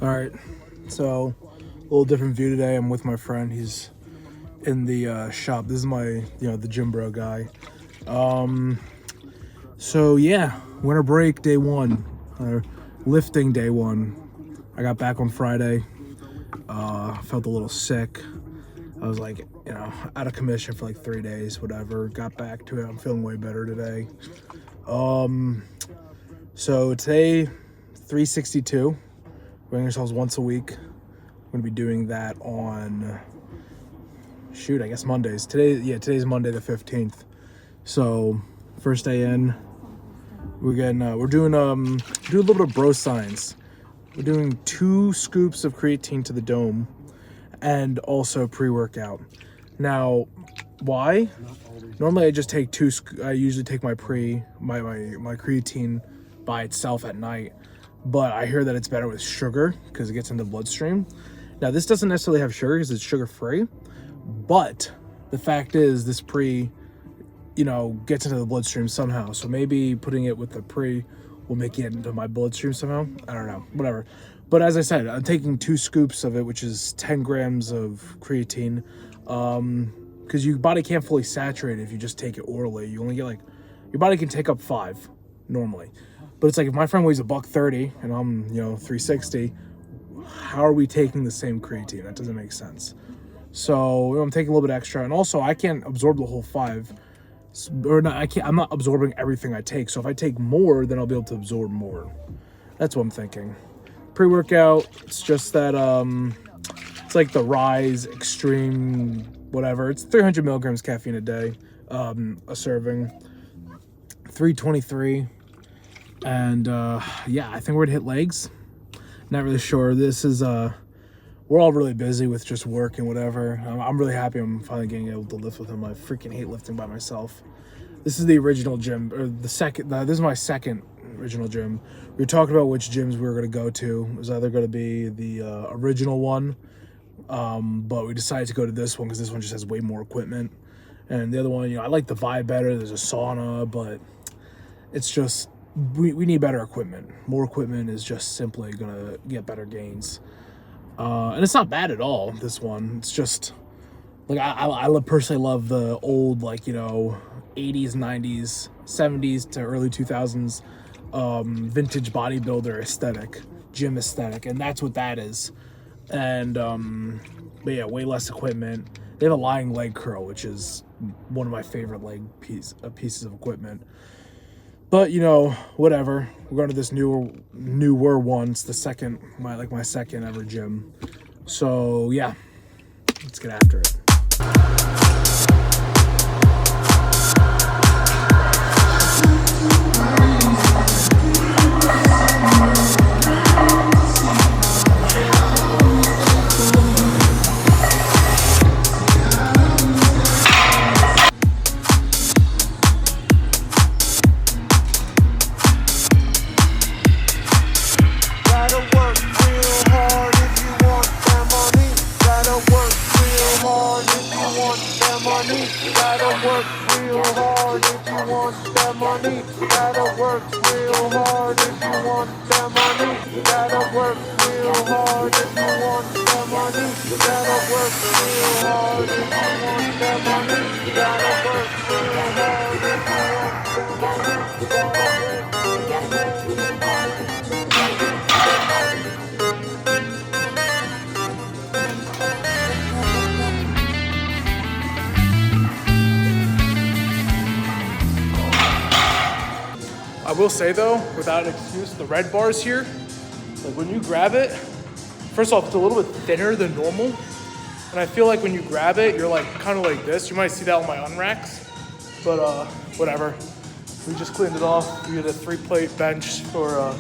All right, so a little different view today. I'm with my friend. He's in the shop. This is my, the gym bro guy. So yeah, winter break day one, lifting day one. I got back on Friday. Felt a little sick. I was like, out of commission for like 3 days, whatever. Got back to it. I'm feeling way better today. So today, 362. Weighing ourselves once a week. I'm gonna be doing that on, I guess Mondays. Today's Monday the 15th. So first day in, we're doing a little bit of bro science. We're doing 2 scoops of creatine to the dome, and also pre-workout. Now, why? Normally I just take I usually take my creatine by itself at night, but I hear that it's better with sugar because it gets in the bloodstream. Now, this doesn't necessarily have sugar because it's sugar-free, but the fact is this pre, gets into the bloodstream somehow. So maybe putting it with the pre will make it into my bloodstream somehow. I don't know, whatever. But as I said, I'm taking 2 scoops of it, which is 10 grams of creatine, because your body can't fully saturate it if you just take it orally. You only get your body can take up 5 normally. But it's like if my friend weighs $130 and I'm, 360, how are we taking the same creatine? That doesn't make sense. So I'm taking a little bit extra, and also I can't absorb the whole 5. I'm not absorbing everything I take. So if I take more, then I'll be able to absorb more. That's what I'm thinking. Pre-workout, it's just that it's like the Rise Extreme whatever. It's 300 milligrams caffeine a day, a serving, 323. And I think we're gonna hit legs. Not really sure. This is we're all really busy with just work and whatever. I'm really happy I'm finally getting able to lift with him. I freaking hate lifting by myself. This is the original gym, or the second. This is my second original gym. We were talking about which gyms we were going to go to. It was either going to be the original one, but we decided to go to this one because this one just has way more equipment. And the other one, I like the vibe better. There's a sauna, but it's just we need better equipment. More equipment is just simply going to get better gains. And it's not bad at all, this one. It's just, I personally love the old, 80s, 90s, 70s to early 2000s vintage bodybuilder aesthetic, gym aesthetic, and that's what that is. And, but yeah, way less equipment. They have a lying leg curl, which is one of my favorite pieces of equipment. But, whatever. We're going to this newer one. It's the second, my second ever gym. So, yeah. Let's get after it. I will say though, without an excuse, the red bars here, when you grab it, first off, it's a little bit thinner than normal. And I feel like when you grab it, you're kind of like this. You might see that on my unracks, but whatever. We just cleaned it off. We did a 3-plate bench for,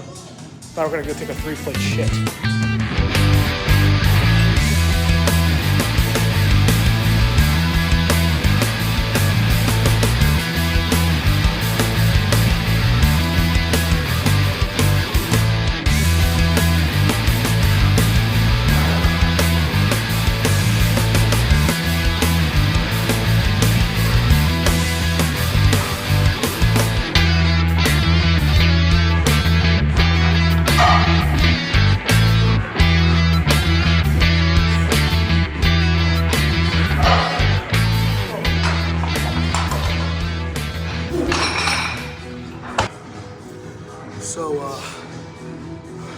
now we're gonna go take a 3-plate shit.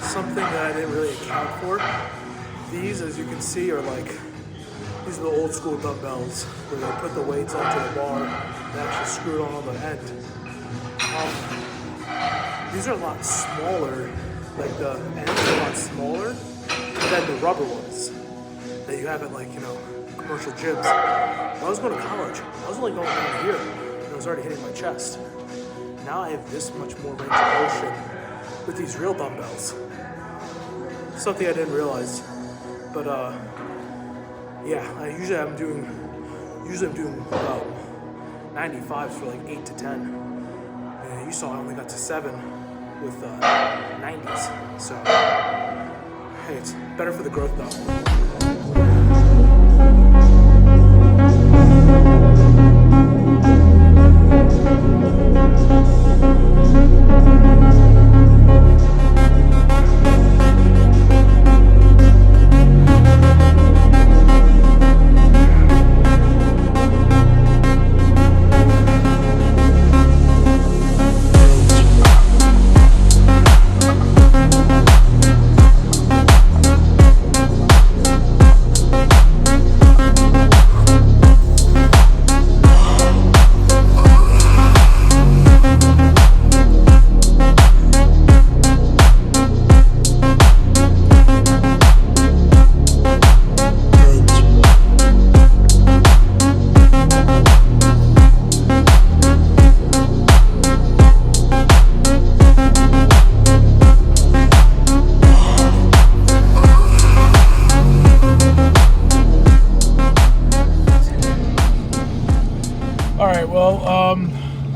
something that I didn't really account for. These, as you can see, are like, these are the old school dumbbells where they put the weights onto the bar and actually screw it on the end. These are a lot smaller, like the ends are a lot smaller than the rubber ones that you have at like, commercial gyms. When I was going to college, I was only going down here and I was already hitting my chest. Now I have this much more range of motion with these real dumbbells. Something I didn't realize, but usually I'm doing 95s for like 8 to 10. And you saw I only got to 7 with 90s. So hey, it's better for the growth though.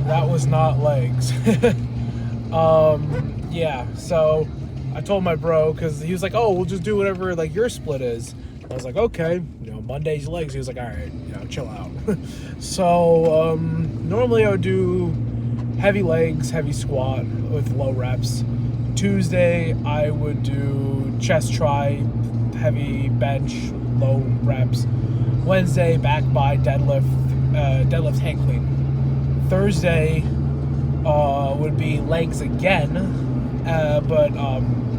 That was not legs. So I told my bro, because he was like, oh, we'll just do whatever like your split is. I was like, okay, Monday's legs. He was like, all right, chill out. So normally I would do heavy legs, heavy squat with low reps. Tuesday I would do chest try, heavy bench, low reps. Wednesday back by deadlift hang clean. Thursday would be legs again, but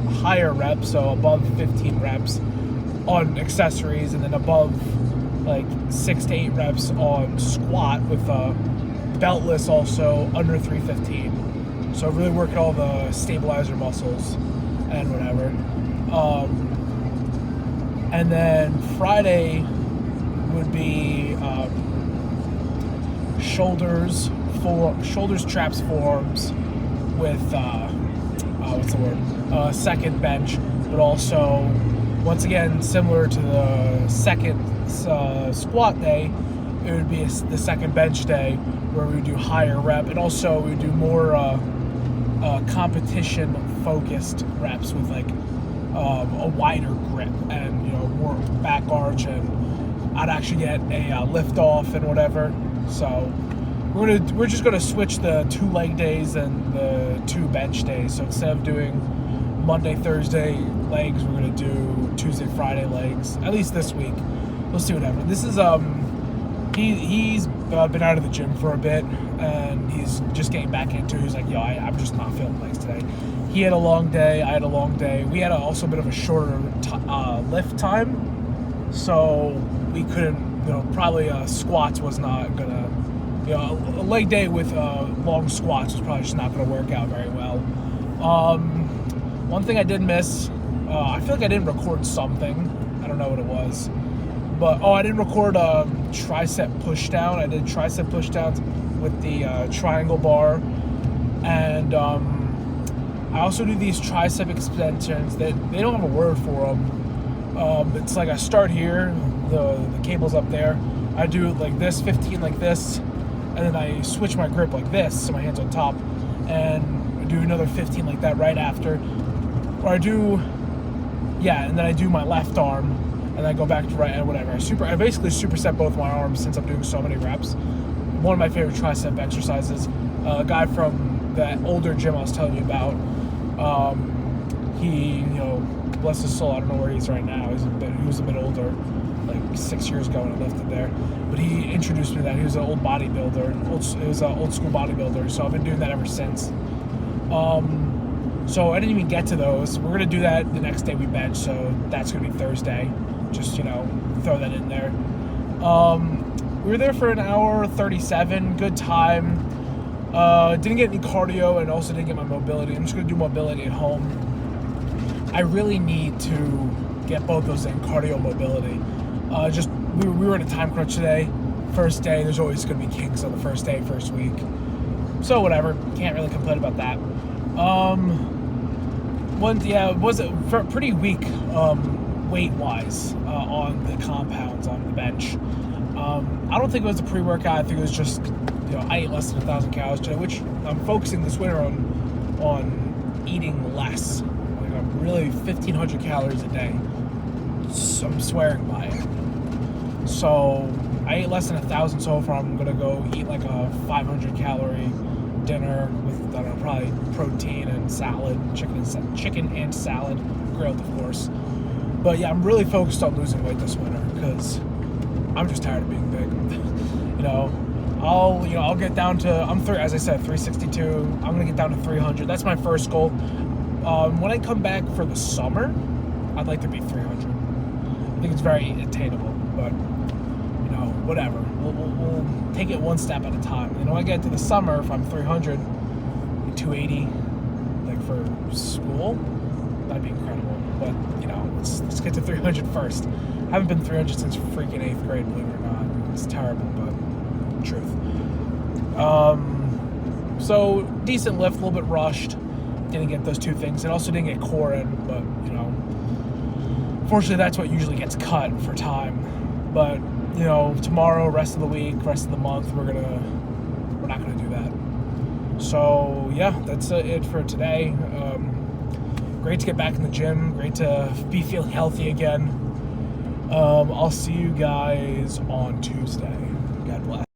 higher reps, so above 15 reps on accessories, and then above like 6 to 8 reps on squat with beltless, also under 315. So really working all the stabilizer muscles and whatever. And then Friday would be shoulders, traps, forearms with second bench, but also once again similar to the second squat day, it would be the second bench day where we would do higher rep, and also we would do more competition focused reps with like a wider grip and more back arch, and I'd actually get a lift off and whatever. So we're just gonna switch the 2 leg days and the 2 bench days. So instead of doing Monday, Thursday legs, we're gonna do Tuesday, Friday legs. At least this week. We'll see what happens. This is he's been out of the gym for a bit, and he's just getting back into it. He's like, yo, I'm just not feeling legs today. He had a long day. I had a long day. We had also a bit of a shorter lift time, so we couldn't. Probably squats was not gonna. A leg day with long squats was probably just not gonna work out very well. One thing I did miss. I feel like I didn't record something. I don't know what it was. But, I didn't record tricep push down. I did tricep push downs with the triangle bar. And I also do these tricep extensions. They don't have a word for them. It's like I start here, the cable's up there. I do it like this, 15 like this. And then I switch my grip like this, so my hand's on top. And I do another 15 like that right after. Or and then I do my left arm. And I go back to right and whatever. I basically superset both my arms since I'm doing so many reps. One of my favorite tricep exercises. A guy from that older gym I was telling you about. He, bless his soul, I don't know where he is right now. He was a bit older, like 6 years ago when I lifted there. But he introduced me to that. He was an old bodybuilder. He was an old school bodybuilder. So I've been doing that ever since. So I didn't even get to those. We're gonna do that the next day we bench, so that's gonna be Thursday. Just, throw that in there. We were there for an hour 37, good time. Didn't get any cardio and also didn't get my mobility. I'm just gonna do mobility at home. I really need to get both those in, cardio, mobility. We were in a time crunch today. First day, there's always gonna be kinks on the first day, first week. So whatever, can't really complain about that. It was pretty weak weight-wise on the compounds on the bench. I don't think it was a pre-workout. I think it was just, I ate less than 1,000 calories today, which I'm focusing this winter on eating less. Like, I'm really 1,500 calories a day. So I'm swearing by it. So I ate less than 1,000 so far. I'm gonna go eat like a 500 calorie dinner with, I don't know, probably protein and salad, chicken and salad, grilled of course. But yeah, I'm really focused on losing weight this winter because I'm just tired of being big. I'll get down to, as I said, 362. I'm gonna get down to 300. That's my first goal. When I come back for the summer, I'd like to be 300. I think it's very attainable, but whatever. We'll take it one step at a time. When I get to the summer, if I'm 300, 280, like for school, that'd be incredible. But let's get to 300 first. I haven't been 300 since freaking 8th grade, believe it or not. It's terrible, but truth. So decent lift, a little bit rushed. Didn't get those two things, and also didn't get core in. But fortunately, that's what usually gets cut for time. But tomorrow, rest of the week, rest of the month, we're not gonna do that. So yeah, that's it for today. Great to get back in the gym. Great to be feeling healthy again. I'll see you guys on Tuesday. God bless.